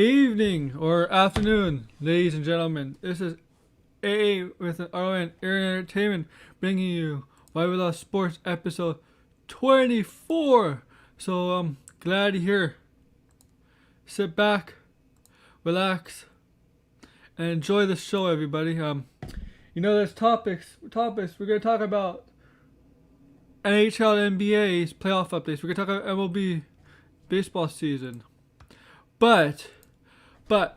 evening or afternoon, ladies and gentlemen. This is AA with an RON Air Entertainment bringing you Why We Love Sports episode 24. So I'm glad you're here. Sit back, relax, and enjoy the show, everybody. There's topics. We're gonna talk about NHL and NBA's playoff updates. We're gonna talk about MLB baseball season. But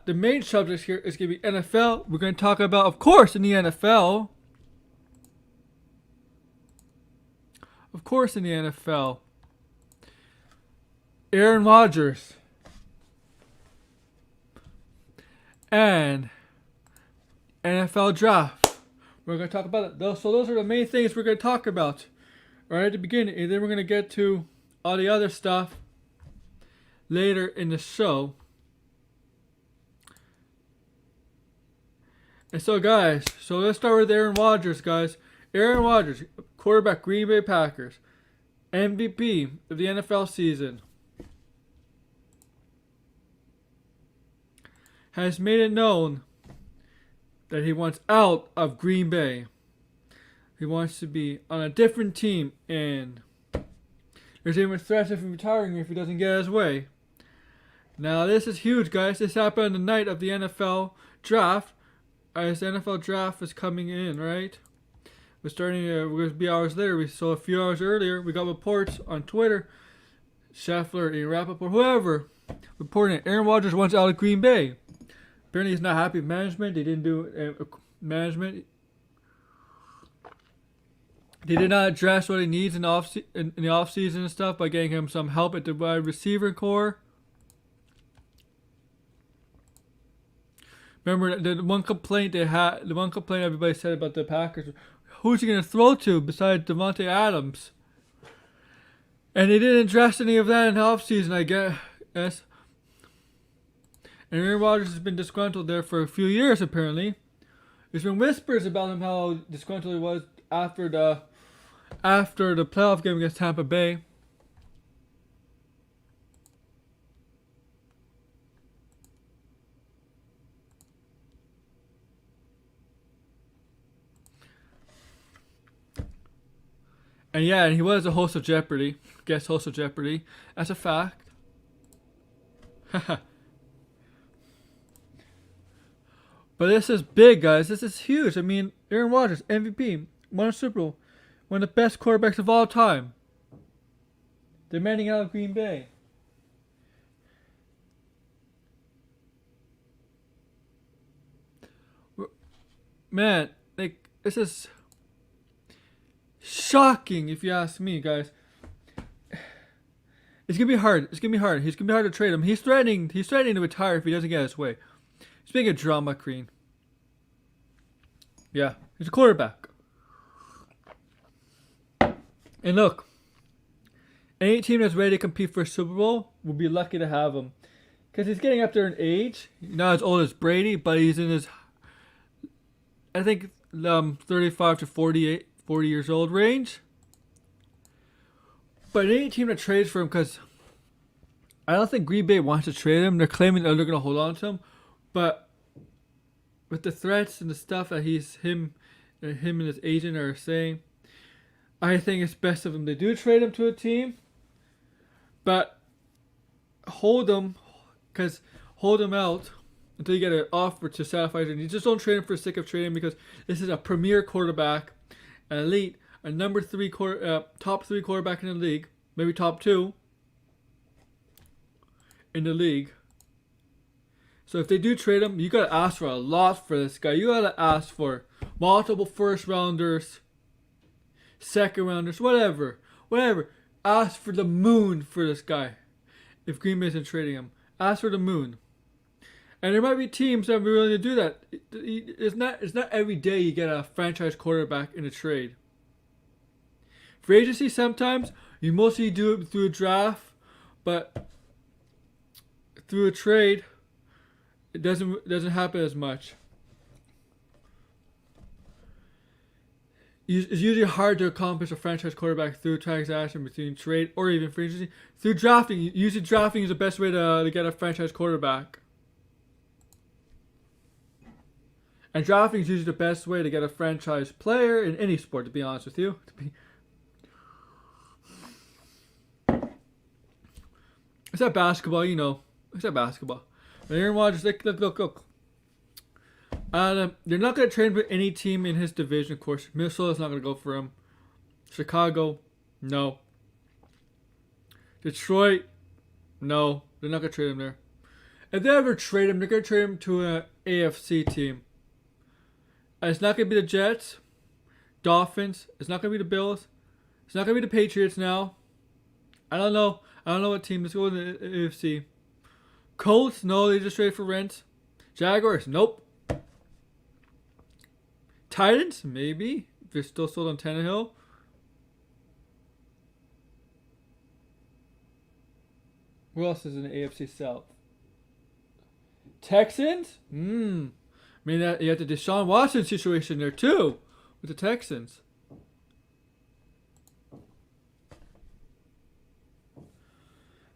the main subject here is going to be NFL. We're going to talk about, of course, in the NFL. Aaron Rodgers. And NFL draft. We're going to talk about it. So those are the main things we're going to talk about right at the beginning. And then we're going to get to all the other stuff later in the show. And so guys, let's start with Aaron Rodgers, guys. Aaron Rodgers, quarterback, Green Bay Packers, MVP of the NFL season, has made it known that he wants out of Green Bay. He wants to be on a different team, and there's even threats of him retiring if he doesn't get his way. Now this is huge, guys. This happened on the night of the NFL draft. As the NFL draft is coming in, right? We're going to be hours later. We saw a few hours earlier. We got reports on Twitter. Scheffler and Rappaport, whoever, reporting that Aaron Rodgers wants out of Green Bay. Apparently he's not happy with management. They didn't do management. They did not address what he needs in the offseason and stuff by getting him some help at the wide receiver core. Remember the one complaint everybody said about the Packers, who's he going to throw to besides Devontae Adams? And they didn't address any of that in the offseason, I guess. And Aaron Rodgers has been disgruntled there for a few years, apparently. There's been whispers about him how disgruntled he was after the playoff game against Tampa Bay. And yeah, he was a host of Jeopardy. Guest host of Jeopardy. That's a fact. But this is big, guys. This is huge. I mean, Aaron Rodgers, MVP, won a Super Bowl, one of the best quarterbacks of all time. Demanding out of Green Bay. Man, this is shocking, if you ask me, guys. It's gonna be hard. He's gonna be hard to trade him. He's threatening to retire if he doesn't get his way. He's being a drama queen. Yeah, he's a quarterback. And look, any team that's ready to compete for a Super Bowl will be lucky to have him, because he's getting up there in age. Not as old as Brady, but he's in his, I think, 35 to 40 years old range. But any team that trades for him, because I don't think Green Bay wants to trade him. They're claiming that they're going to hold on to him. But with the threats and the stuff that him and his agent are saying, I think it's best of them to do trade him to a team. But hold him out until you get an offer to satisfy him. You just don't trade him for the sake of trading, because this is a premier quarterback, an elite, a top 3 quarterback in the league, maybe top 2 in the league. So if they do trade him, you gotta ask for a lot for this guy. You gotta ask for multiple first rounders, second rounders, whatever. Ask for the moon for this guy. If Green Bay isn't trading him, ask for the moon. And there might be teams that are willing to do that. It's not every day you get a franchise quarterback in a trade. Free agency, sometimes you mostly do it through a draft, but through a trade, it doesn't happen as much. It's usually hard to accomplish a franchise quarterback through a transaction between trade or even free agency. Through drafting, usually drafting is the best way to get a franchise quarterback. And drafting is usually the best way to get a franchise player in any sport, to be honest with you. It's not basketball, you know. It's not basketball. And Aaron Rodgers, look. They're not going to trade with any team in his division, of course. Minnesota's not going to go for him. Chicago, no. Detroit, no. They're not going to trade him there. If they ever trade him, they're going to trade him to an AFC team. And it's not going to be the Jets, Dolphins. It's not going to be the Bills. It's not going to be the Patriots now. I don't know what team. Let's go to the AFC. Colts, no, they just traded for Rent. Jaguars, nope. Titans, maybe. If they're still sold on Tannehill. Who else is in the AFC South? Texans? I mean, you have the Deshaun Watson situation there too with the Texans.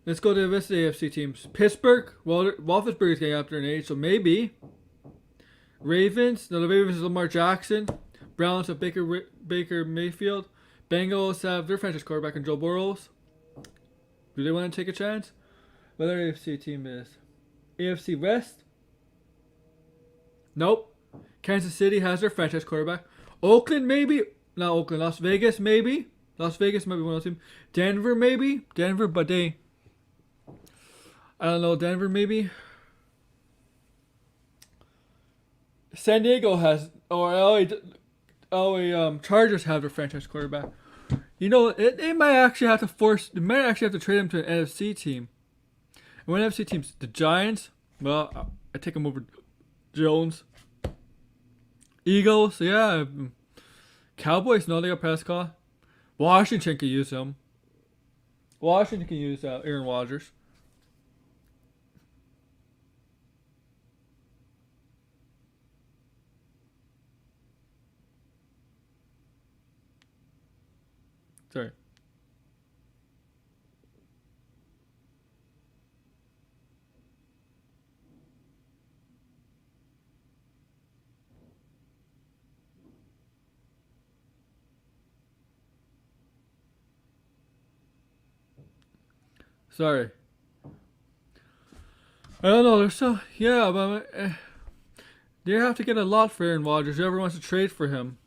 Let's go to the rest of the AFC teams. Pittsburgh. Well, Roethlisberger's getting up there in age, so maybe. Ravens. No, the Ravens is Lamar Jackson. Browns have Baker Mayfield. Bengals have their franchise quarterback in Joe Burrows. Do they want to take a chance? What their AFC team is? AFC West? Nope. Kansas City has their franchise quarterback. Oakland, maybe. Not Oakland. Las Vegas, maybe. Las Vegas might be one of those teams. Denver, maybe. Denver, but they... I don't know. Denver, maybe. San Diego has... Or LA Chargers have their franchise quarterback. You know, it might actually have to force... They might actually have to trade him to an NFC team. And one NFC teams... The Giants... Well, I take them over Jones. Eagles, yeah. Cowboys, no, they got Prescott. Washington can use him. Washington can use Aaron Rodgers. Sorry. Sorry. I don't know. There's so yeah, but they have to get a lot for Aaron Rodgers. Whoever wants to trade for him.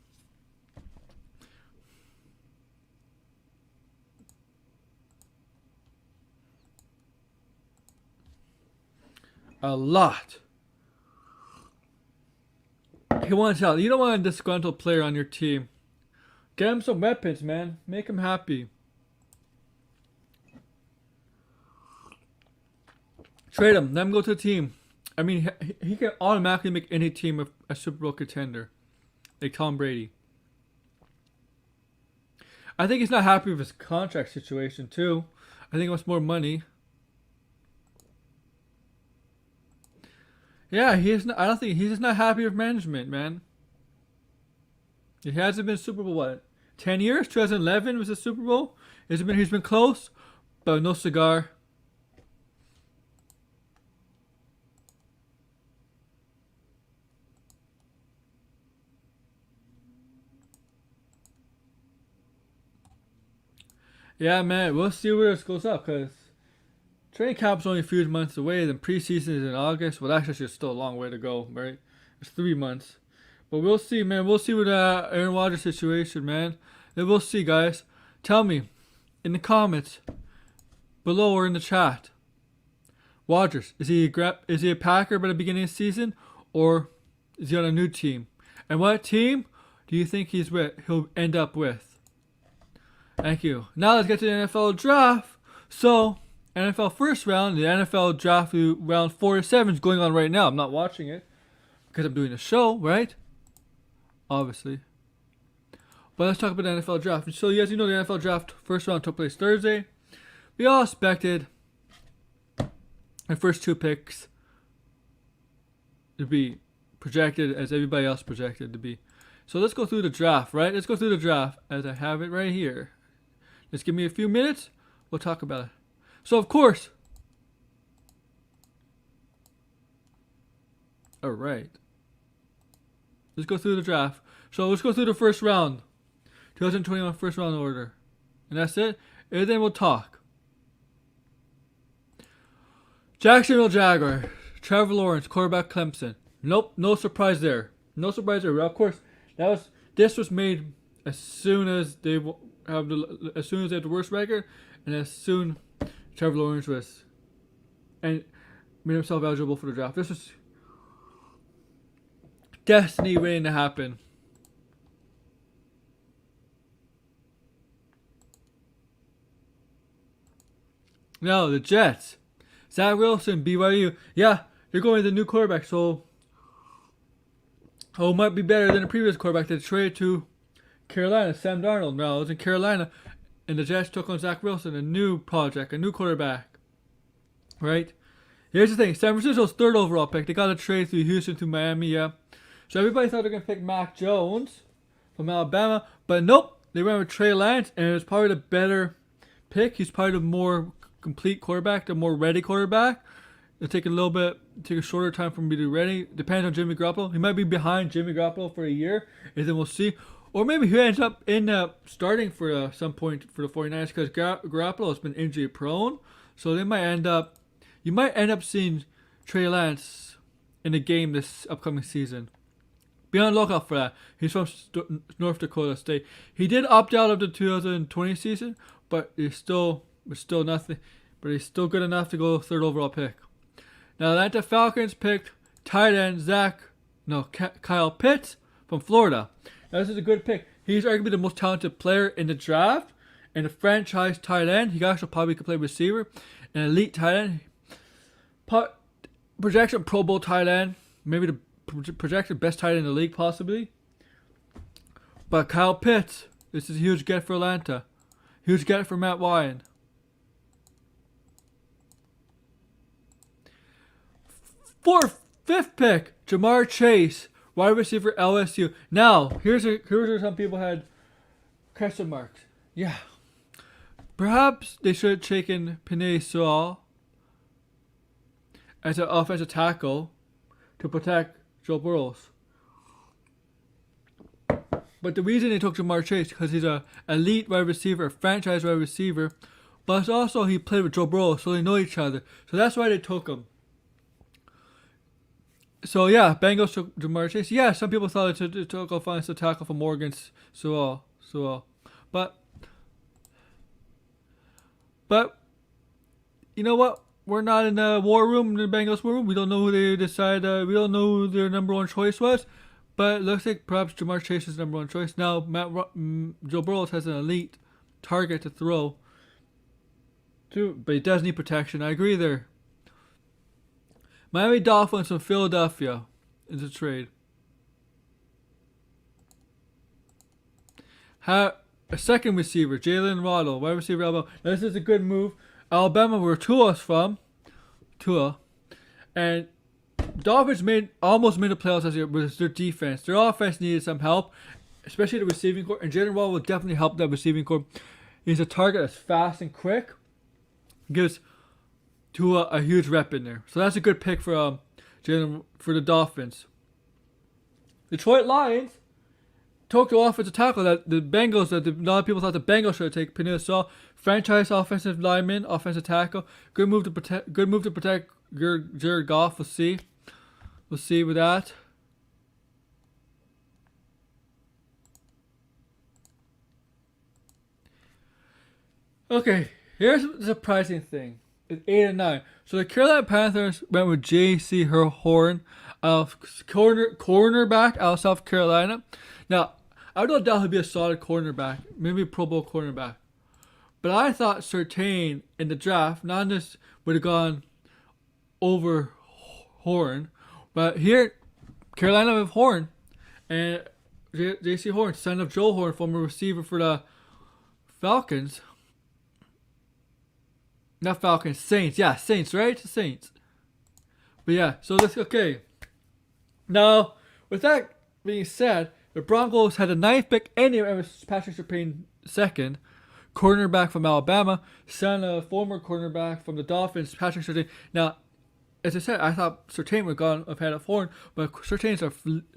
A lot. He wants out. You don't want a disgruntled player on your team. Get him some weapons, man. Make him happy. Trade him. Let him go to a team. I mean, he can automatically make any team a Super Bowl contender. Like Tom Brady. I think he's not happy with his contract situation, too. I think he wants more money. Yeah, I don't think he's just not happy with management, man. He hasn't been Super Bowl, what? 10 years? 2011 was the Super Bowl? He's been close, but no cigar. Yeah, man, we'll see where this goes up, because training camp's only a few months away, then preseason is in August. Well, actually, it's still a long way to go, right? It's 3 months. But we'll see, man. We'll see with Aaron Rodgers' situation, man. And we'll see, guys. Tell me in the comments below or in the chat. Rodgers, is he a Packer by the beginning of the season, or is he on a new team? And what team do you think he'll end up with? Thank you. Now let's get to the NFL draft. So, NFL first round, the NFL draft round 4 to 7 is going on right now. I'm not watching it because I'm doing a show, right? Obviously. But let's talk about the NFL draft. So, you guys, the NFL draft first round took place Thursday. We all expected the first 2 picks to be projected as everybody else projected to be. So, let's go through the draft, right? Let's go through the draft as I have it right here. Just give me a few minutes. We'll talk about it. So, of course. All right. Let's go through the draft. So let's go through the first round. 2021 first round order. And that's it. And then we'll talk. Jacksonville Jaguars. Trevor Lawrence, quarterback Clemson. Nope, no surprise there. No surprise there. Well, of course, this was made as soon as they have the worst record, and as soon Trevor Lawrence was and made himself eligible for the draft. This was destiny waiting to happen. Now the Jets. Zach Wilson, BYU. Yeah, they're going with the new quarterback, so it might be better than the previous quarterback they traded to Carolina, Sam Darnold. Now it was in Carolina, and the Jets took on Zach Wilson, a new project, a new quarterback. Right? Here's the thing: San Francisco's third overall pick. They got a trade through Houston to Miami. Yeah, so everybody thought they were gonna pick Mac Jones from Alabama, but nope, they went with Trey Lance, and it was probably the better pick. He's probably the more complete quarterback, the more ready quarterback. It'll take a shorter time for him to be ready. Depends on Jimmy Garoppolo. He might be behind Jimmy Garoppolo for a year, and then we'll see. Or maybe he ends up starting for some point for the 49ers because Garoppolo has been injury prone. So you might end up seeing Trey Lance in a game this upcoming season. Be on the lookout for that. He's from North Dakota State. He did opt out of the 2020 season, but he's still nothing. But he's still good enough to go third overall pick. Now, the Atlanta Falcons picked tight end Kyle Pitts from Florida. Now, this is a good pick. He's arguably the most talented player in the draft and a franchise tight end. He also probably could play receiver. An elite tight end. Projection Pro Bowl tight end. Maybe the projected best tight end in the league, possibly. But Kyle Pitts, this is a huge get for Atlanta. Huge get for Matt Ryan. Fifth pick, Jamar Chase, wide receiver LSU. Now, here's where some people had question marks. Yeah. Perhaps they should have taken Penei Sewell as an offensive tackle to protect Joe Burrow. But the reason they took Jamar Chase because he's an elite wide receiver, a franchise wide receiver, but also he played with Joe Burrow, so they know each other. So that's why they took him. So yeah, Bengals took Jamar Chase. Yeah, some people thought it took offensive tackle from Oregon, Sewell. But you know what? We're not in the war room, the Bengals war room. We don't know who they decide. We don't know who their number one choice was. But it looks like perhaps Jamar Chase is number one choice. Now, Joe Burrow has an elite target to throw to, but he does need protection. I agree there. Miami Dolphins from Philadelphia is a trade. A second receiver, Jalen Waddle, wide receiver Alabama. Now, this is a good move. Alabama, where Tua's from, and Dolphins almost made the playoffs as with their defense. Their offense needed some help, especially the receiving corps. And Jalen Waddle will definitely help that receiving corps. He's a target that's fast and quick. Gives Tua a huge rep in there. So that's a good pick for Jalen for the Dolphins. Detroit Lions took the offensive tackle that a lot of people thought the Bengals should take. Penei Sewell, franchise offensive lineman, offensive tackle. Good move to protect Jared Goff. We'll see. We'll see with that. Okay, here's the surprising thing. It's 8 and 9. So the Carolina Panthers went with J.C. Horn, cornerback out of South Carolina. Now, I don't doubt he'd be a solid cornerback, maybe a Pro Bowl cornerback. But I thought Surtain in the draft, not just would have gone over Horn, but here, Carolina with Horn, and J.C. Horn, son of Joe Horn, former receiver for the Falcons. Not Falcons, Saints. Yeah, Saints, right? Saints. But yeah, so this okay. Now, with that being said, the Broncos had a 9th pick anyway. It was Patrick Surtain second, cornerback from Alabama, son of former cornerback from the Dolphins, Patrick Surtain. Now, as I said, I thought Surtain would have had a horn, but Surtain's a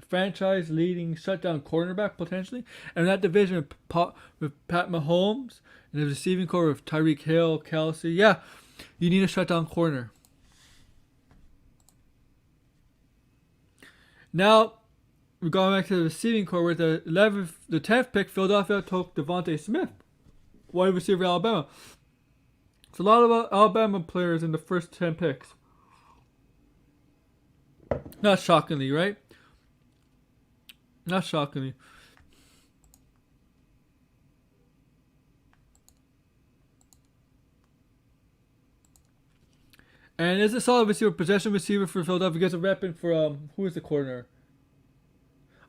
franchise-leading shutdown cornerback potentially, and that division with Pat Mahomes and the receiving core with Tyreek Hill, Kelsey, yeah, you need a shutdown corner. Now, we're going back to the receiving core with the 10th pick. Philadelphia took Devontae Smith, wide receiver, Alabama. It's a lot of Alabama players in the first 10 picks. Not shockingly, right? Not shockingly. And is a solid receiver, possession receiver for Philadelphia. Gets a rep in for who is the corner?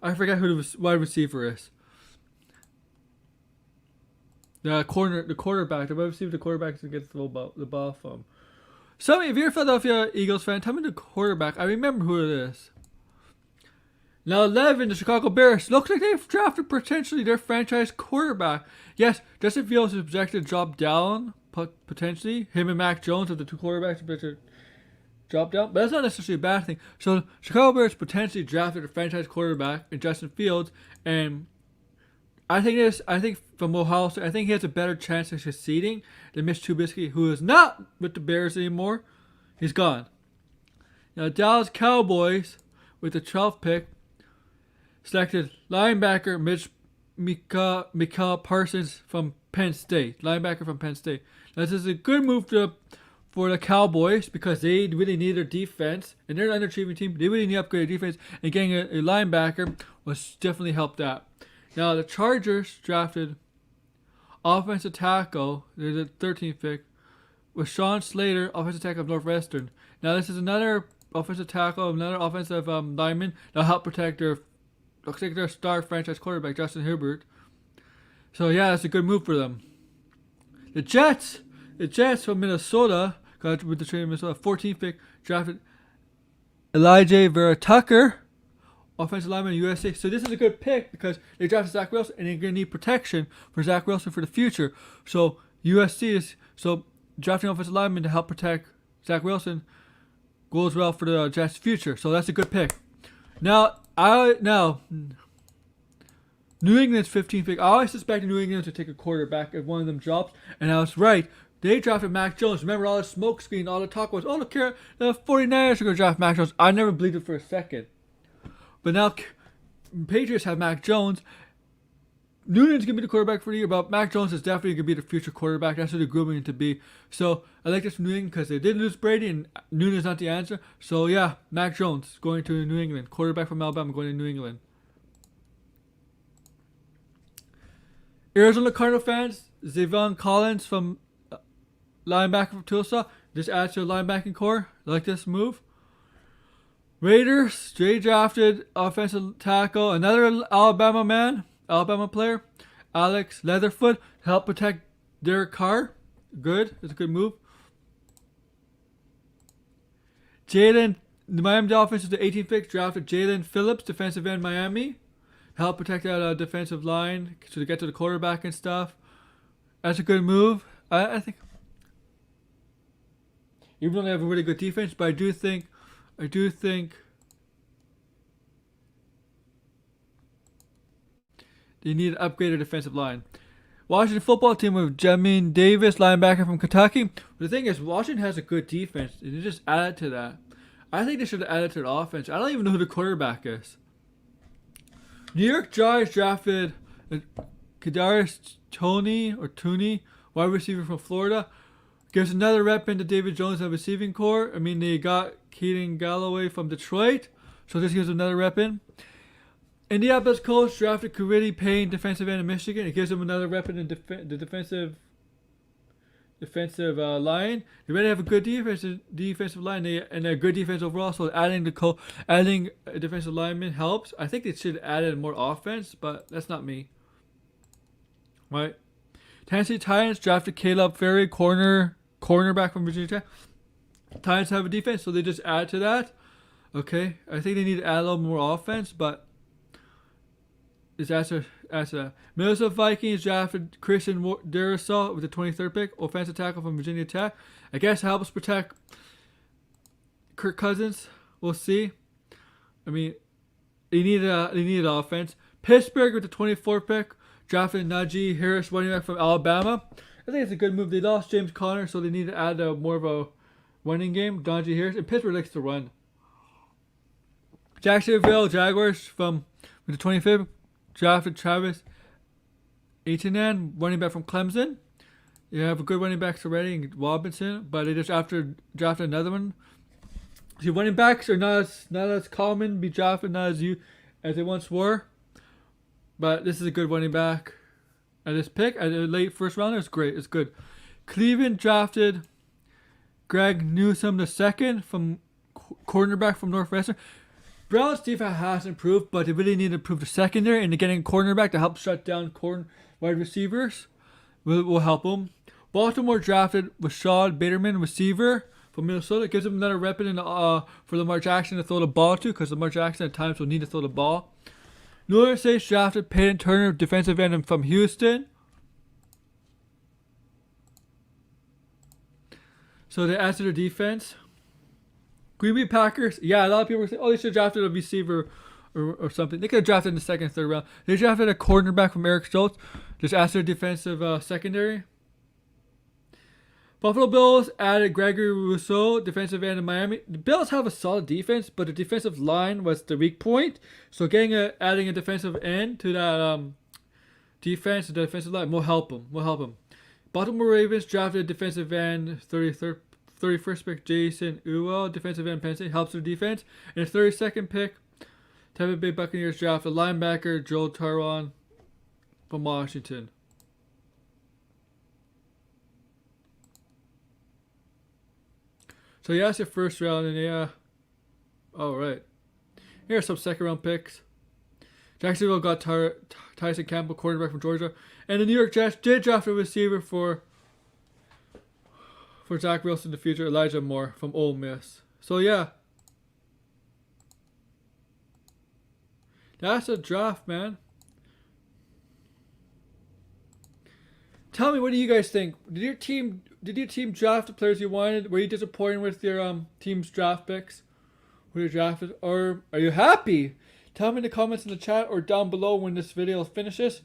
I forget who the wide receiver is. The quarterback, the wide receiver, the quarterback gets the ball from. So if you're a Philadelphia Eagles fan, tell me the quarterback. I remember who it is. Now 11, the Chicago Bears. Looks like they've drafted potentially their franchise quarterback. Yes, Justin Fields is projected to drop down, potentially. Him and Mac Jones are the two quarterbacks projected to drop down. But that's not necessarily a bad thing. So Chicago Bears potentially drafted a franchise quarterback in Justin Fields. And I think from Ohio State, I think he has a better chance of succeeding than Mitch Trubisky, who is not with the Bears anymore. He's gone. Now Dallas Cowboys, with the 12th pick, selected linebacker Micah Parsons from Penn State. Linebacker from Penn State. Now, this is a good move for the Cowboys because they really need their defense, and they're an underachieving team. They really need to upgrade their defense, and getting a linebacker was definitely helped out. Now, the Chargers drafted offensive tackle. They're the 13th pick with Sean Slater, offensive tackle of Northwestern. Now, this is another offensive tackle, another offensive lineman that'll help protect their star franchise quarterback, Justin Herbert. So, yeah, that's a good move for them. The Jets from Minnesota, got with the trade of Minnesota, 14th pick, drafted Elijah Vera Tucker, offensive lineman in USA. So this is a good pick because they drafted Zach Wilson, and they're going to need protection for Zach Wilson for the future. So drafting offensive lineman to help protect Zach Wilson goes well for the Jets' future. So that's a good pick. Now New England's 15th pick. I always suspected New England to take a quarterback if one of them drops, and I was right. They drafted Mac Jones. Remember all the smoke screen, all the talk was, oh, look here, the 49ers are going to draft Mac Jones. I never believed it for a second. But now Patriots have Mac Jones. Noonan's going to be the quarterback for the year, but Mac Jones is definitely going to be the future quarterback. That's what they're grooming him to be. So I like this from New England because they did lose Brady, and Noonan's not the answer. So yeah, Mac Jones going to New England. Quarterback from Alabama going to New England. Arizona Cardinal fans, Zavon Collins from linebacker from Tulsa. Just adds to the linebacking core. I like this move. Raiders, they drafted offensive tackle, another Alabama player, Alex Leatherfoot, to help protect Derek Carr. Good. It's a good move. The Miami Dolphins is the 18th pick, drafted Jalen Phillips, defensive end, Miami. Help protect that defensive line to get to the quarterback and stuff. That's a good move. I think, even though they have a really good defense, but I do think they need to upgrade their defensive line. Washington football team with Jamin Davis, linebacker from Kentucky. But the thing is, Washington has a good defense, and they just added to that. I think they should have added to the offense. I don't even know who the quarterback is. New York Giants drafted Kadarius Toney, wide receiver from Florida. Gives another rep into David Jones on receiving core. I mean, they got Keaton Galloway from Detroit, so this gives another rep in. Indianapolis Colts drafted Cority Payne, defensive end of Michigan. It gives them another rep in the defensive line. They already have a good defensive line and a good defense overall. So adding a defensive lineman helps. I think they should add in more offense, but that's not me. Right? Tennessee Titans drafted Caleb Ferry, cornerback from Virginia Tech. Titans have a defense, so they just add to that. Okay, I think they need to add a little more offense, but it's after that. Minnesota Vikings drafted Christian Darrisaw with the 23rd pick, offensive tackle from Virginia Tech. I guess helps protect Kirk Cousins. We'll see. I mean, they needed offense. Pittsburgh with the 24th pick drafted Najee Harris, running back from Alabama. I think it's a good move. They lost James Conner, so they need to add more of a running game. Najee Harris, and Pittsburgh likes to run. Jacksonville Jaguars with the 25th drafted Travis Etienne, running back from Clemson. You have a good running backs already, Robinson, but they just drafted another one. See, running backs are not as common to be drafted, not as they once were. But this is a good running back. And this pick at the late first rounder is great. It's good. Cleveland drafted Greg Newsome II from cornerback from Northwestern. Browns defense has improved, but they really need to improve the secondary, and getting a cornerback to help shut down wide receivers will help them. Baltimore drafted Rashad Bateman, receiver from Minnesota. It gives them another weapon for Lamar Jackson to throw the ball to, because Lamar Jackson at times will need to throw the ball. New York State drafted Peyton Turner, defensive end from Houston. So they added to their defense. Green Bay Packers, yeah, a lot of people were saying, they should have drafted a receiver or something. They could have drafted in the second, third round. They drafted a cornerback from Eric Stoltz. Just asked their defensive secondary. Buffalo Bills added Gregory Rousseau, defensive end in Miami. The Bills have a solid defense, but the defensive line was the weak point. So adding a defensive end to that defense, the defensive line, will help them. Baltimore Ravens drafted defensive end, 31st pick Jason Ewell, defensive end Penn State, helps their defense. And the 32nd pick, Tampa Bay Buccaneers drafted linebacker Joe Tyron from Washington. So yeah, that's your first round, and yeah. Alright. Here are some second round picks. Jacksonville got Tyson Campbell, quarterback from Georgia. And the New York Jets did draft a receiver for Zach Wilson in the future, Elijah Moore from Ole Miss. So yeah. That's a draft, man. Tell me, what do you guys think? Did your team draft the players you wanted? Were you disappointed with your team's draft picks? Who you drafted? Or are you happy? Tell me in the comments in the chat or down below when this video finishes.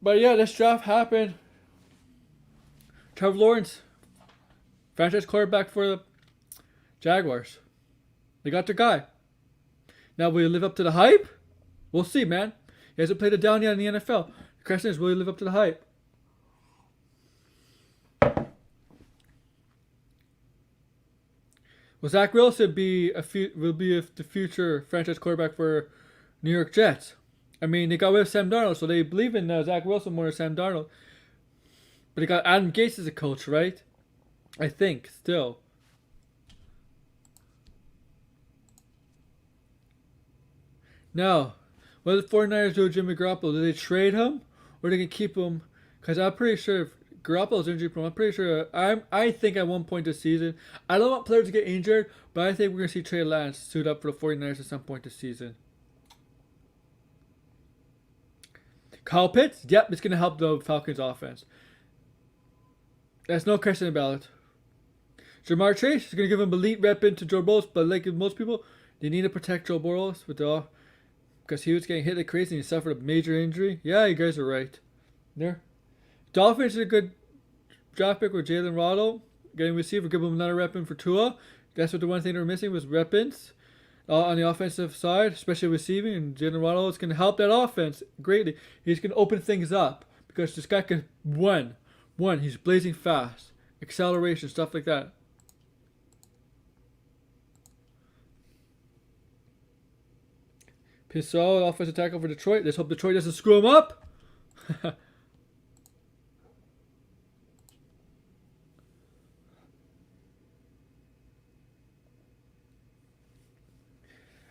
But yeah, this draft happened. Trevor Lawrence, franchise quarterback for the Jaguars. They got their guy. Now, will he live up to the hype? We'll see, man. He hasn't played it down yet in the NFL. The question is, will he live up to the hype? Will Zach Wilson will be the future franchise quarterback for New York Jets? I mean, they got rid of Sam Darnold, so they believe in Zach Wilson more than Sam Darnold. But they got Adam Gase as a coach, right? I think, still. Now, what do the 49ers do with Jimmy Garoppolo? Do they trade him? Or do they keep him? Because I'm pretty sure if Garoppolo's injury prone, I'm pretty sure I think at one point this season, I don't want players to get injured, but I think we're going to see Trey Lance suit up for the 49ers at some point this season. Kyle Pitts, yep, it's going to help the Falcons offense. There's no question about it. Jamar Chase is going to give him elite rep into Joe Burrow, but like most people, they need to protect Joe Burrow because he was getting hit like crazy and he suffered a major injury. Yeah, you guys are right. There. Dolphins is a good draft pick with Jalen Waddle. Getting receiver, give him another rep in for Tua. That's what the one thing they were missing was rep-ins on the offensive side, especially receiving. And Jalen Waddle is going to help that offense greatly. He's going to open things up because this guy can run. He's blazing fast. Acceleration, stuff like that. Pissau, offensive tackle for Detroit. Let's hope Detroit doesn't screw him up.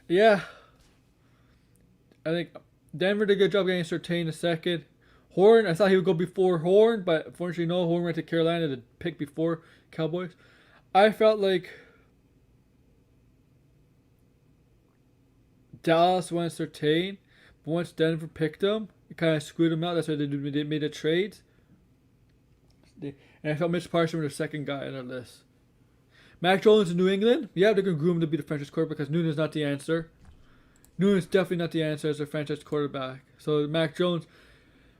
Yeah. I think Denver did a good job getting Surtain a second. Horn, I thought he would go before Horn, but unfortunately no. Horn went to Carolina to pick before Cowboys. I felt like Dallas wanted Surtain, but once Denver picked him, it kind of screwed him out. That's why they made a trade. And I felt Mitch Parsons was their second guy on their list. Mac Jones in New England. Yeah, they're going to groom him to be the franchise quarterback because Noonan's not the answer. Noonan's definitely not the answer as their franchise quarterback. So Mac Jones,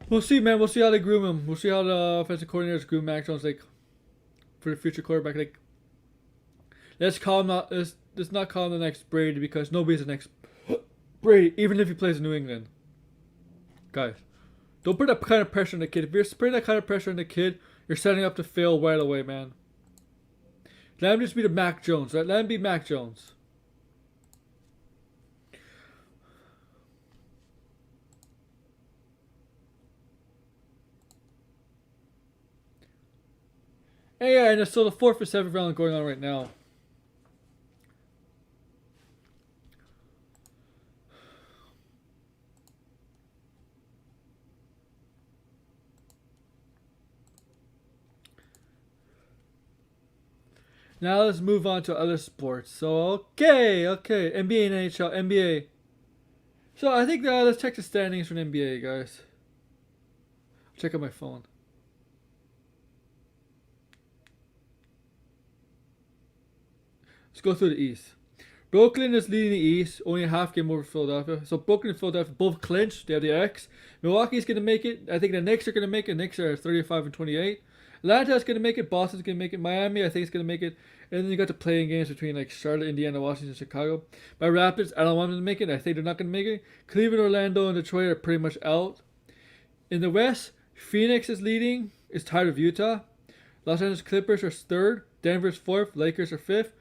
we'll see, man. We'll see how they groom him. We'll see how the offensive coordinators groom Mac Jones, like, for the future quarterback. Like, let's not call him the next Brady because nobody's the next Brady, even if he plays in New England. Guys, don't put that kind of pressure on the kid. If you're putting that kind of pressure on the kid, you're setting up to fail right away, man. Let him just be the Mac Jones, right? Let him be Mac Jones. And yeah, and so the 4th or 7th round going on right now. Now let's move on to other sports. So okay, NBA and NHL, NBA. So I think let's check the standings for the NBA, guys. Check out my phone. Let's go through the East. Brooklyn is leading the East, only a half game over Philadelphia. So Brooklyn and Philadelphia both clinched. They have the X. Milwaukee's going to make it. I think the Knicks are going to make it. Knicks are 35 and 28. Atlanta's going to make it. Boston's going to make it. Miami, I think, is going to make it. And then you got the playing games between like Charlotte, Indiana, Washington, Chicago. My Raptors, I don't want them to make it. I think they're not going to make it. Cleveland, Orlando, and Detroit are pretty much out. In the West, Phoenix is leading. It's tied with Utah. Los Angeles Clippers are 3rd. Denver's 4th. Lakers are 5th.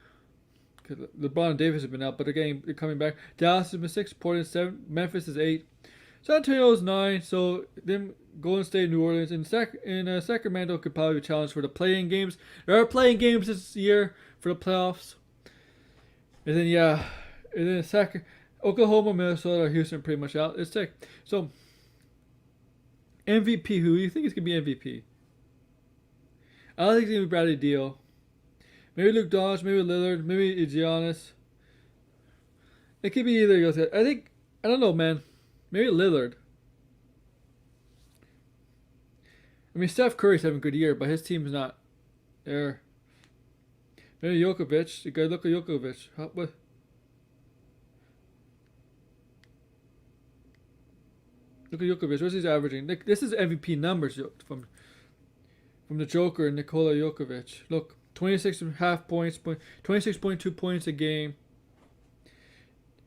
LeBron and Davis have been out, but they're coming back. Dallas is 6th. Portland 7th. Memphis is 8th. San Antonio is 9th. So then Golden State, New Orleans, and Sacramento could probably be challenged for the play-in games. There are play-in games this year for the playoffs. And then Oklahoma, Minnesota, Houston pretty much out. It's sick. So MVP, who do you think is gonna be MVP? I don't think it's gonna be Bradley Beal. Maybe Luke Doncic, maybe Lillard, maybe Giannis. It could be either of those. I don't know, man. Maybe Lillard. I mean, Steph Curry's having a good year, but his team's not there. Maybe Jokovic. You gotta look at Jokovic. What? Look at Jokovic. What's he averaging? This is MVP numbers from the Joker, Nikola Jokovic. Look, 26.5 points, 26.2 points a game,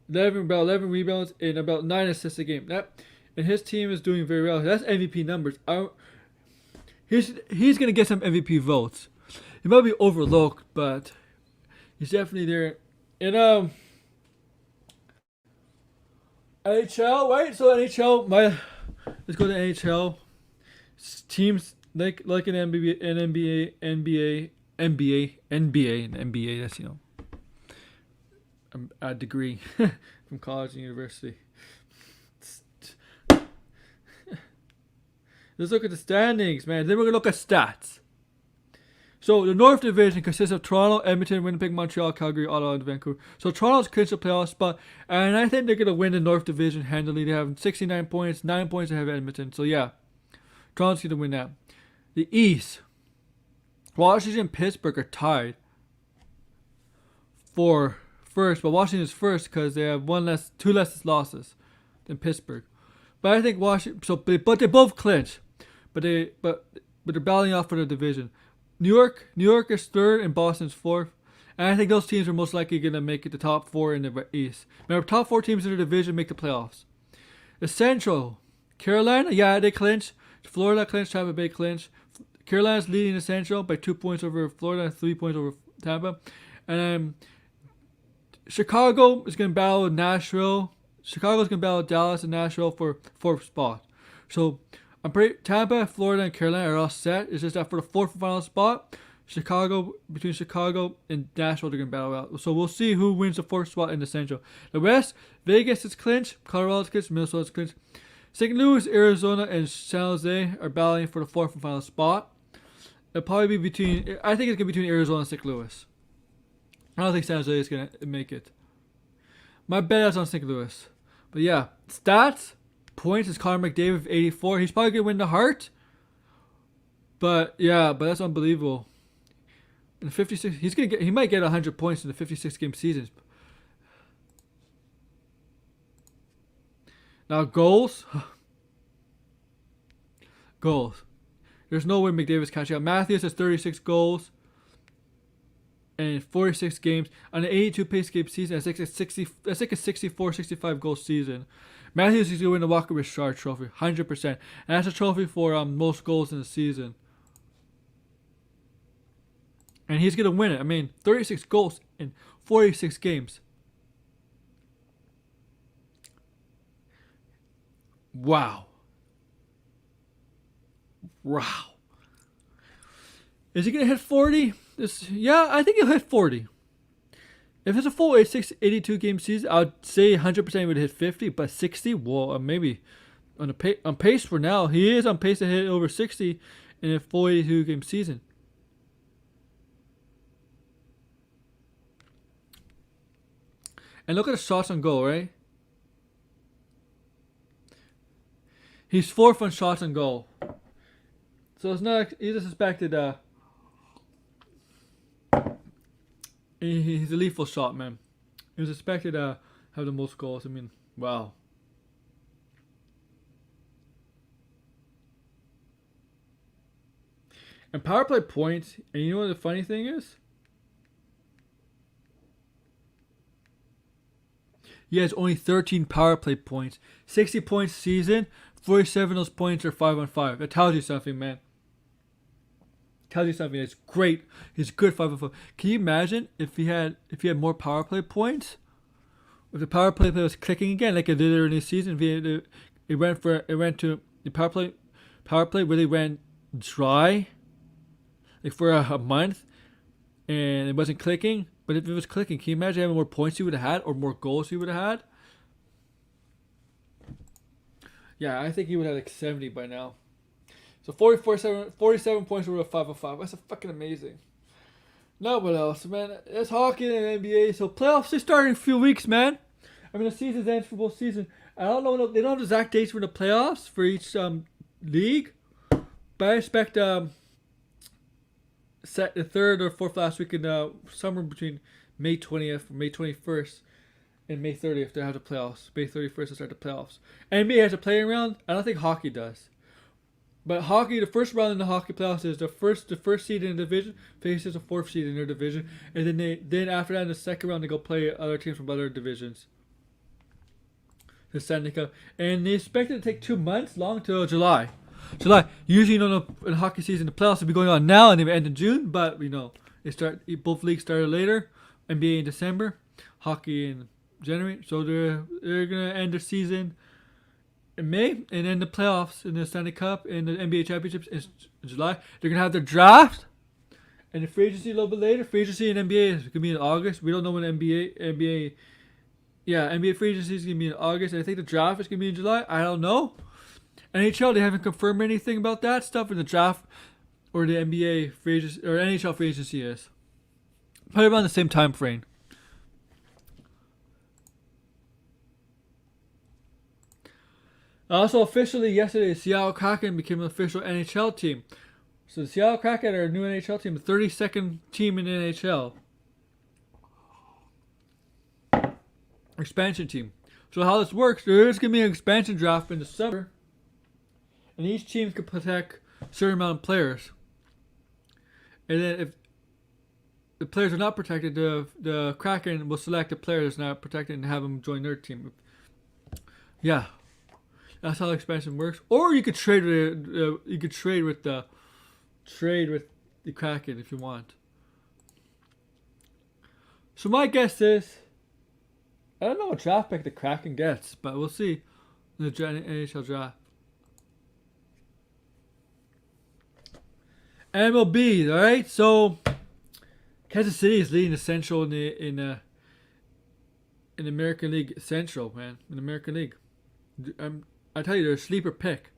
about 11 rebounds, and about 9 assists a game. And his team is doing very well. That's MVP numbers. He's gonna get some MVP votes. He might be overlooked, but he's definitely there. And NHL, right? So NHL, let's go to NHL. Teams like an NBA, NBA. That's a degree from college and university. Let's look at the standings, man. Then we're gonna look at stats. So the North Division consists of Toronto, Edmonton, Winnipeg, Montreal, Calgary, Ottawa, and Vancouver. So Toronto's clinched a playoff spot, and I think they're gonna win the North Division handily. They have 69 points, 9 points ahead of Edmonton. So yeah, Toronto's gonna win that. The East, Washington and Pittsburgh are tied for first, but Washington is first because they have two less losses than Pittsburgh. But I think Washington. But they both clinch, but they're battling off for the division. New York is 3rd and Boston's 4th, and I think those teams are most likely gonna make it the top 4 in the East. Remember, top 4 teams in the division make the playoffs. The Central, Carolina, yeah, they clinch. Florida clinch, Tampa Bay clinch. Carolina's leading the Central by 2 points over Florida, 3 points over Tampa, and Chicago is gonna battle Nashville. Chicago's gonna battle Dallas and Nashville for 4th spot. So Tampa, Florida, and Carolina are all set. It's just that for the 4th and final spot, between Chicago and Nashville, they're gonna battle out. So we'll see who wins the 4th spot in the Central. The West, Vegas is clinched, Colorado's clinched, Minnesota's clinched. St. Louis, Arizona, and San Jose are battling for the 4th and final spot. It'll probably be I think it's gonna be between Arizona and St. Louis. I don't think San Jose is gonna make it. My bet is on St. Louis. But yeah, stats, points is Connor McDavid with 84. He's probably gonna win the Hart. But yeah, that's unbelievable. In 56, he might get 100 points in the 56 game season. Now goals. Goals. There's no way McDavid's catching up. Matthews has 36 goals in 46 games on an 82 pace game season. That's like a 64, 65 goal season. Matthews is going to win the Walker Richard trophy, 100%. And that's a trophy for most goals in the season. And he's going to win it. I mean, 36 goals in 46 games. Wow. Wow. Is he going to hit 40? Yeah, I think he'll hit 40. If it's a full 82 game season, I'd say 100% he would hit 50, but 60, well, maybe on pace for now. He is on pace to hit over 60 in a full 82 game season. And look at the shots on goal, right? He's 4th on shots on goal. So it's not, he's just expected, he's a lethal shot, man. He was expected to have the most goals. I mean, wow. And power play points, and you know what the funny thing is? He has only 13 power play points. 60 points a season, 47 of those points are 5-on-5. That tells you something, man. Tells you something. It's great. He's good 5-on-5. Can you imagine if he had more power play points? If the power play was clicking again, like it did earlier in the season, it went to the power play really went dry, like for a month, and it wasn't clicking. But if it was clicking, can you imagine how many more points he would have had or more goals he would have had? Yeah, I think he would have like 70 by now. So 47 points over a 5-on-5. That's fucking amazing. Now what else, man? It's hockey and NBA. So playoffs they start in a few weeks, man. I mean the season's ends for both seasons. I don't know. They don't have the exact dates for the playoffs for each league, but I expect set the 3rd or 4th last week in somewhere between May 20th, May 21st, and May 30th to have the playoffs. May 31st to start the playoffs. NBA has a playing round. I don't think hockey does. But hockey, the first round in the hockey playoffs is the first seed in the division faces the 4th seed in their division, and then after that in the second round they go play other teams from other divisions. The Stanley Cup, and they expect it to take 2 months long till July. Usually, in hockey season, the playoffs will be going on now and they end in June. But both leagues started later. NBA in December, hockey in January. So they're gonna end their season in May, and then the playoffs in the Stanley Cup and the NBA championships in July. They're gonna have their draft, and the free agency a little bit later. Free agency in NBA is gonna be in August. We don't know when NBA free agency is gonna be in August, and I think the draft is gonna be in July. I don't know. NHL, they haven't confirmed anything about that stuff in the draft or the NBA free agency or NHL free agency is. Probably around the same time frame. Also, officially yesterday, the Seattle Kraken became an official NHL team. So the Seattle Kraken are a new NHL team, the 32nd team in the NHL. Expansion team. So how this works, there is going to be an expansion draft in the summer. And each team can protect a certain amount of players. And then if the players are not protected, the Kraken will select a player that's not protected and have them join their team. Yeah, that's how expansion works. Or you could trade with the Kraken if you want. So my guess is, I don't know what draft pick the Kraken gets, but we'll see in the NHL draft. MLB, all right. So Kansas City is leading the Central in the American League Central, man. In the American League, I tell you, they're a sleeper pick.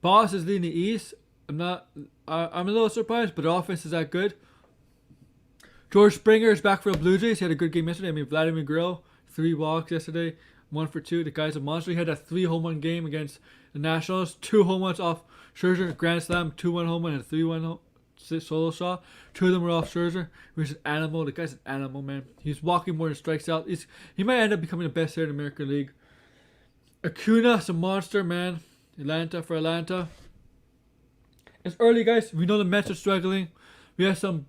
Boston is leading the East. I'm a little surprised, but the offense is that good. George Springer is back for the Blue Jays. He had a good game yesterday. I mean, Vladimir Guerrero, 3 walks yesterday, 1 for 2. The guy's a monster. He had a 3 home run game against the Nationals. 2 home runs off Scherzer, grand slam, 2-1 home run, and 3-1 solo shot. Two of them were off Scherzer. He was an animal. The guy's an animal, man. He's walking more than strikes out. He might end up becoming the best hitter in the American League. Acuna's a monster, man. Atlanta. It's early, guys. We know the Mets are struggling. We had some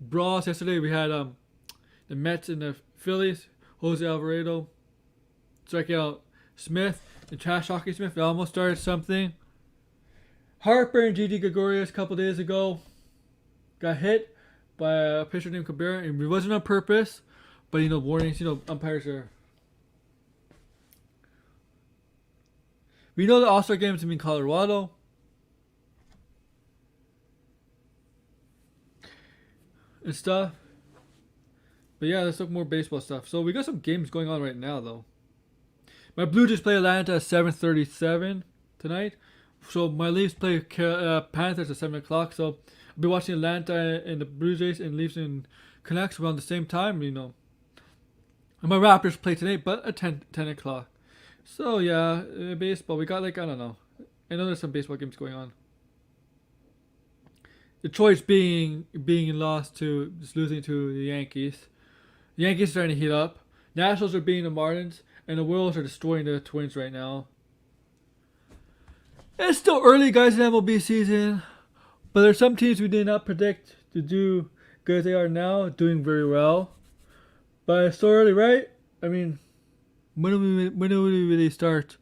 brawls yesterday. We had the Mets and the Phillies. Jose Alvarado striking out Smith and trash talking Smith. They almost started something. Harper and Didi Gregorius a couple days ago got hit by a pitcher named Cabrera, and it wasn't on purpose. But warnings. Umpires are. We know the All-Star game is in Colorado. And stuff. But yeah, let's look more baseball stuff. So we got some games going on right now, though. My Blue Jays play Atlanta at 7:37 tonight. So my Leafs play Panthers at 7 o'clock. So I'll be watching Atlanta and the Blue Jays and Leafs and Canucks around the same time, And my Raptors play tonight, but at 10 o'clock. So yeah, baseball. We got I don't know. I know there's some baseball games going on. Detroit's being lost to just losing to the Yankees. The Yankees are starting to heat up. Nationals are beating the Marlins, and the Royals are destroying the Twins right now. It's still early, guys, in MLB season, but there's some teams we did not predict to do good as they are now, doing very well. But it's still early, right? I mean, when do we really start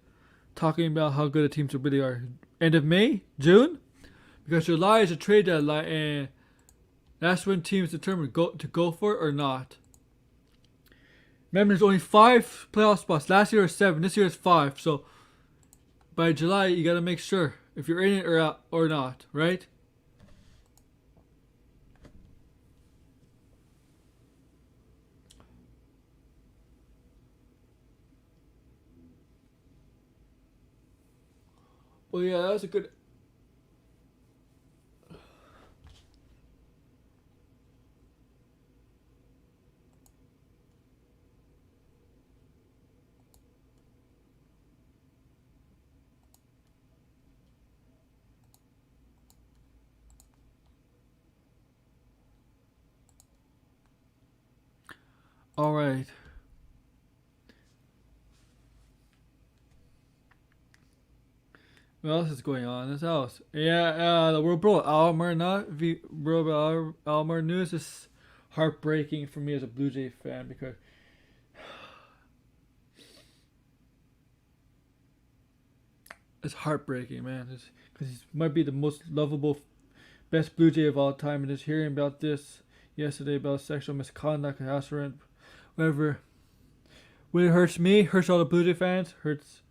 talking about how good the teams really are? End of May? June? Because July is a trade deadline, and that's when teams determine to go for it or not. Remember, there's only 5 playoff spots. Last year was 7. This year is 5. So by July, you gotta make sure if you're in it or out or not, right? Well, yeah, that was a good. All right. What else is going on in this house? Yeah, the World Bro Almar news is heartbreaking for me as a Blue Jay fan because it's heartbreaking, man. Because he might be the most lovable, best Blue Jay of all time, and just hearing about this yesterday about sexual misconduct, harassment, whatever. When it hurts me, hurts all the Blue Jay fans, hurts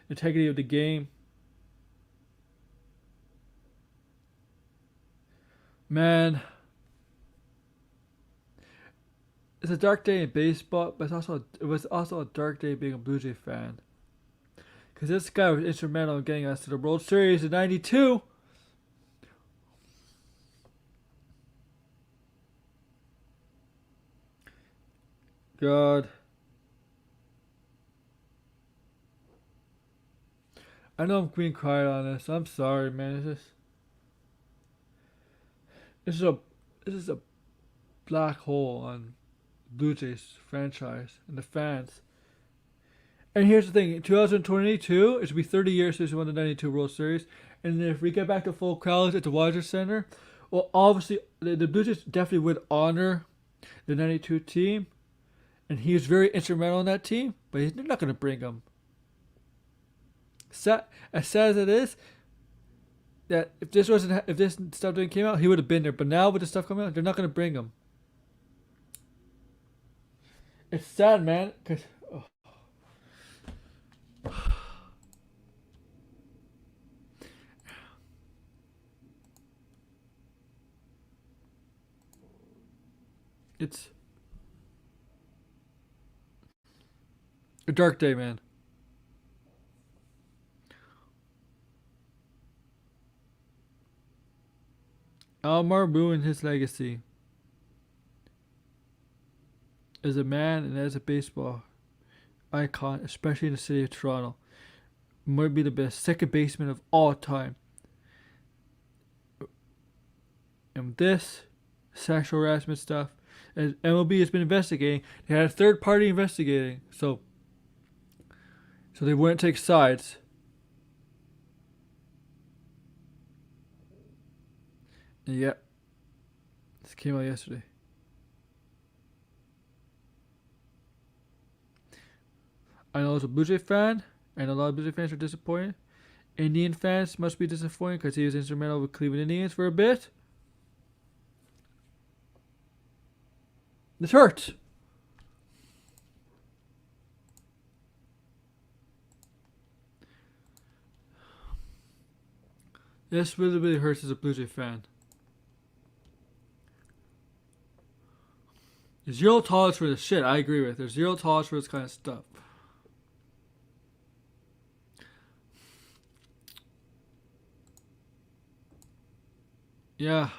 the integrity of the game. Man, it's a dark day in baseball, but it was also a dark day being a Blue Jay fan. Because this guy was instrumental in getting us to the World Series in '92. God. I know I'm being quiet on this. I'm sorry, man. This is a black hole on Blue Jays franchise and the fans. And here's the thing: in 2022, it should be 30 years since we won the '92 World Series. And if we get back to full crowds at the Rodgers Center, well, obviously the Blue Jays definitely would honor the '92 team, and he was very instrumental in that team. But they're not going to bring him. As sad as it is, that if this stuff didn't came out, he would have been there. But now with the stuff coming out, they're not going to bring him. It's sad, man. Cause it's a dark day, man. Almar ruined his legacy as a man and as a baseball icon, especially in the city of Toronto. Might be the best second baseman of all time. And this sexual harassment stuff, as MLB has been investigating, they had a third party investigating, so they wouldn't take sides. And yep, this came out yesterday. I know as a Blue Jay fan, and a lot of Blue Jay fans are disappointed. Indian fans must be disappointed because he was instrumental with Cleveland Indians for a bit. This hurts. This really, really hurts as a Blue Jay fan. There's zero tolerance for this shit, I agree with. There's zero tolerance for this kind of stuff. Yeah.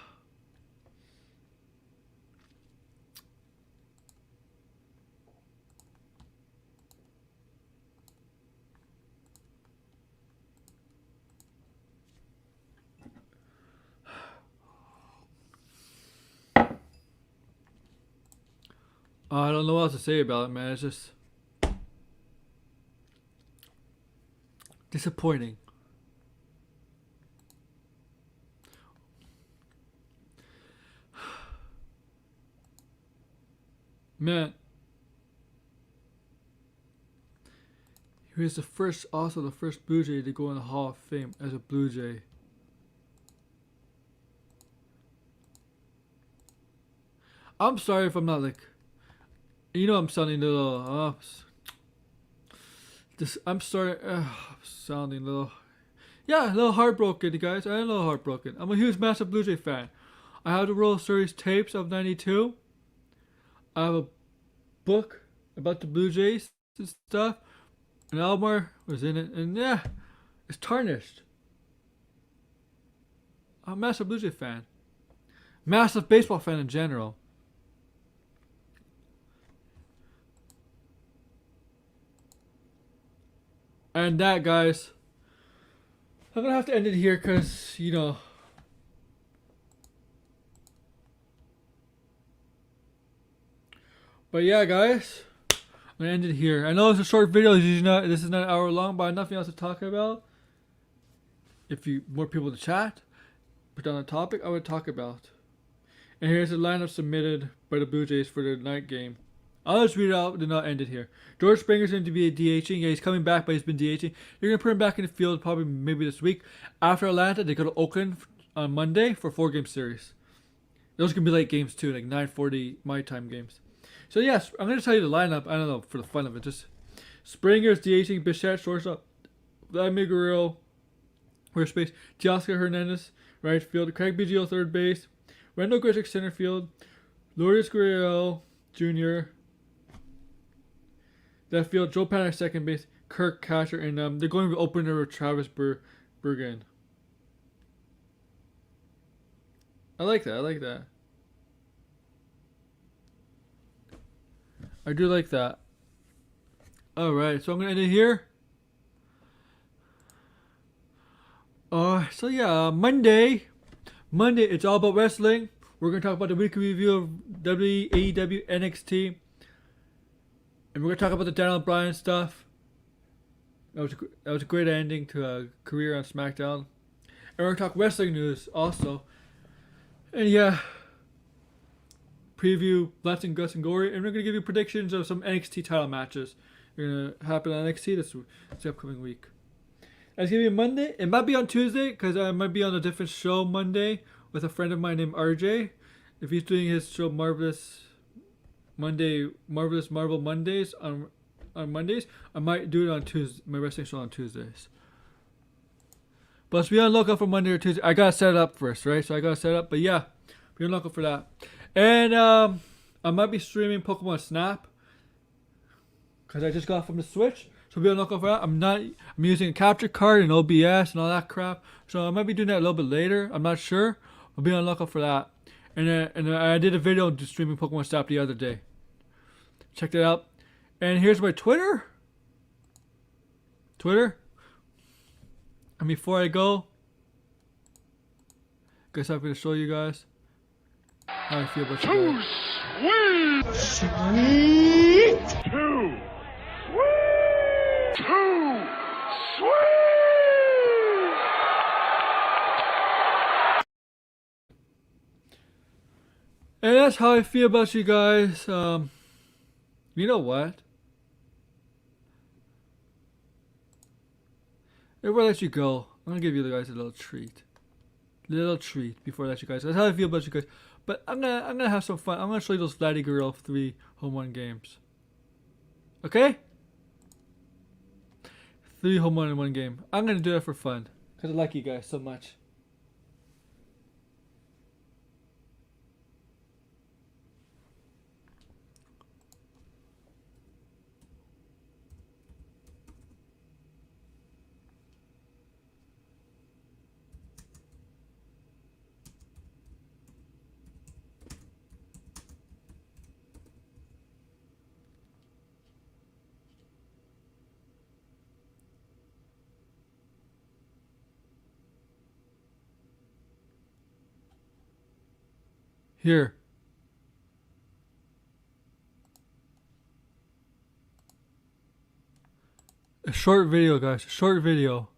I don't know what else to say about it, man. It's just disappointing. Man, he was the first Blue Jay to go in the Hall of Fame as a Blue Jay. I'm sorry if I'm not like, I'm sounding a little. I'm sorry. Sounding a little. Yeah, a little heartbroken, guys. I'm a little heartbroken. I'm a huge, massive Blue Jay fan. I have the World Series tapes of '92. I have a book about the Blue Jays and stuff. And Elmore was in it. And yeah, it's tarnished. I'm a massive Blue Jay fan. Massive baseball fan in general. And that, guys, I'm going to have to end it here because, But yeah, guys, I'm going to end it here. I know it's a short video. This is not an hour long, but I have nothing else to talk about. If you more people to chat, put down a topic I would talk about. And here's the lineup submitted by the Blue Jays for the night game. I'll just read it out and not end it here. George Springer's going to be DHing. Yeah, he's coming back, but he's been DHing. You're going to put him back in the field probably maybe this week. After Atlanta, they go to Oakland on Monday for a 4-game series. Those are going to be late games too, like 9:40 my time games. So yes, I'm going to tell you the lineup. I don't know, for the fun of it. Just Springer's DHing, Bichette, shortstop, Vladimir Guerrero, first base, Teoscar Hernandez, right field, Craig Biggio, third base, Randall Grichuk, center field, Lourdes Guerrero Jr., left field, Joe Panik, second base, Kirk Catcher, and they're going to opener with Travis Bergen. I like that. I do like that. Alright, so I'm going to end it here. So yeah, Monday, it's all about wrestling. We're going to talk about the weekly review of WWE, AEW, NXT. And we're going to talk about the Daniel Bryan stuff. That was a great ending to a career on SmackDown. And we're going to talk wrestling news also. And yeah, preview Bloods and Guts and Gory. And we're going to give you predictions of some NXT title matches. They're going to happen on NXT this upcoming week. It's going to be Monday. It might be on Tuesday because I might be on a different show Monday with a friend of mine named RJ. If he's doing his show Marvelous Marvel Mondays on Mondays, I might do it on Tuesday, my wrestling show on Tuesdays. But be on the lookout for Monday or Tuesday. I gotta set it up first, right? So I gotta set it up. But yeah, be on the lookout for that. And I might be streaming Pokemon Snap because I just got it from the Switch. So be on the lookout for that. I'm using a capture card and OBS and all that crap. So I might be doing that a little bit later. I'm not sure. I'll be on the lookout for that. And I did a video on streaming Pokemon Snap the other day. Check that out. And here's my Twitter. And before I go, guess I'm going to show you guys. How I feel about you guys. Sweet! Too sweet! Too sweet! And that's how I feel about you guys. You know what? Before I let you go, I'm gonna give you guys a little treat. Before I let you guys. That's how I feel about you guys. But I'm gonna have some fun. I'm gonna show you those Vladdy Guerrero 3 home run games. Okay? 3 home run in 1 game. I'm gonna do that for fun. Because I like you guys so much. Here. A short video, guys. A short video.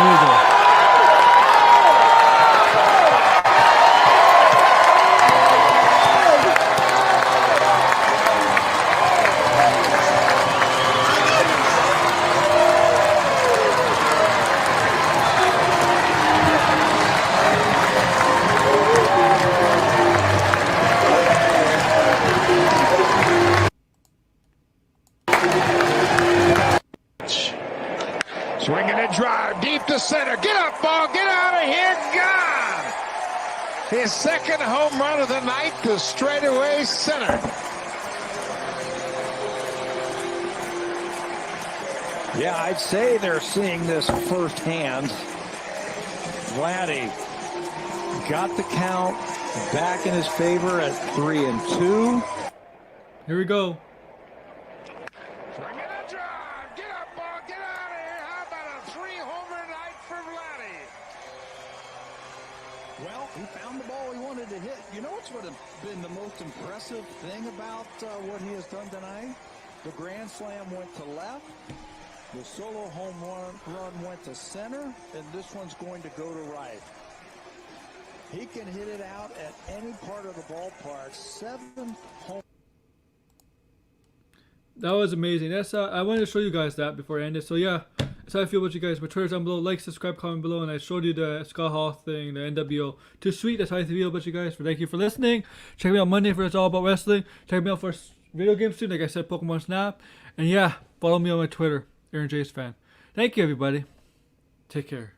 Here we go. Swinging a drive deep to center. Get up, ball. Get out of here. Gone. His second home run of the night to straightaway center. Yeah, I'd say they're seeing this firsthand. Vladdy got the count back in his favor at 3-2. Here we go. Swinging a drive. Get up, ball. Get out of here. How about a 3-homer night for Vladdy? Well, he found the ball he wanted to hit. You know what's been the most impressive thing about what he has done tonight? The grand slam went to left. The solo home run went to center, and this one's going to go to right. He can hit it out at any part of the ballpark. 7 home. That was amazing. That's I wanted to show you guys that before I end it. So yeah, that's how I feel about you guys. My Twitter's down below. Like, subscribe, comment below, and I showed you the Scott Hall thing, the NWO. Too sweet. That's how I feel about you guys. Thank you for listening. Check me out Monday for It's All About Wrestling. Check me out for video games too. Like I said, Pokemon Snap. And yeah, follow me on my Twitter, Aaron J's fan. Thank you, everybody. Take care.